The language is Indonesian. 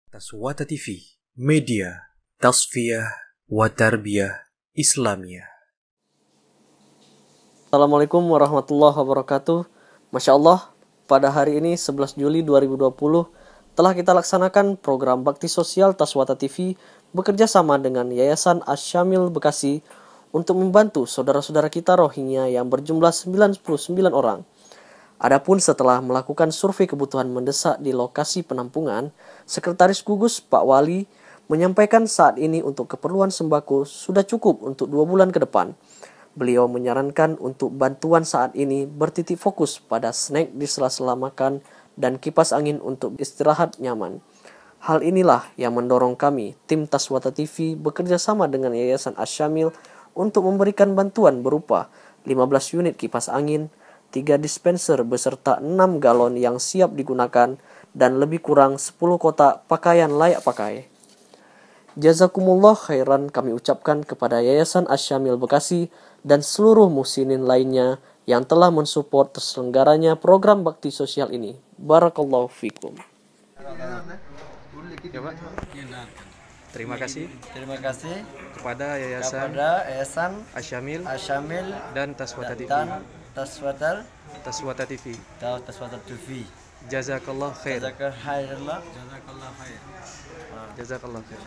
Taswata TV, media tasfiyah wa tarbiyah Islamiyah. Assalamualaikum warahmatullahi wabarakatuh. Masya Allah, pada hari ini 11 Juli 2020 telah kita laksanakan program bakti sosial Taswata TV bekerja sama dengan Yayasan Asy-Syamil Bekasi untuk membantu saudara-saudara kita Rohingya yang berjumlah 99 orang. Adapun setelah melakukan survei kebutuhan mendesak di lokasi penampungan, Sekretaris Gugus Pak Wali menyampaikan saat ini untuk keperluan sembako sudah cukup untuk 2 bulan ke depan. Beliau menyarankan untuk bantuan saat ini bertitik fokus pada snack di sela-sela makan dan kipas angin untuk istirahat nyaman. Hal inilah yang mendorong kami, tim Taswata TV, bekerja sama dengan Yayasan Asy-Syamil untuk memberikan bantuan berupa 15 unit kipas angin, 3 dispenser beserta 6 galon yang siap digunakan, dan lebih kurang 10 kotak pakaian layak pakai. Jazakumullah khairan kami ucapkan kepada Yayasan Asy-Syamil Bekasi dan seluruh muhsinin lainnya yang telah mensupport terselenggaranya program bakti sosial ini. Barakallahu fikum. Terima kasih kepada Yayasan Asy-Syamil dan Taswata TV. Taswata TV. Jazakallah khair. Jazakallah khair. Jazakallah khair.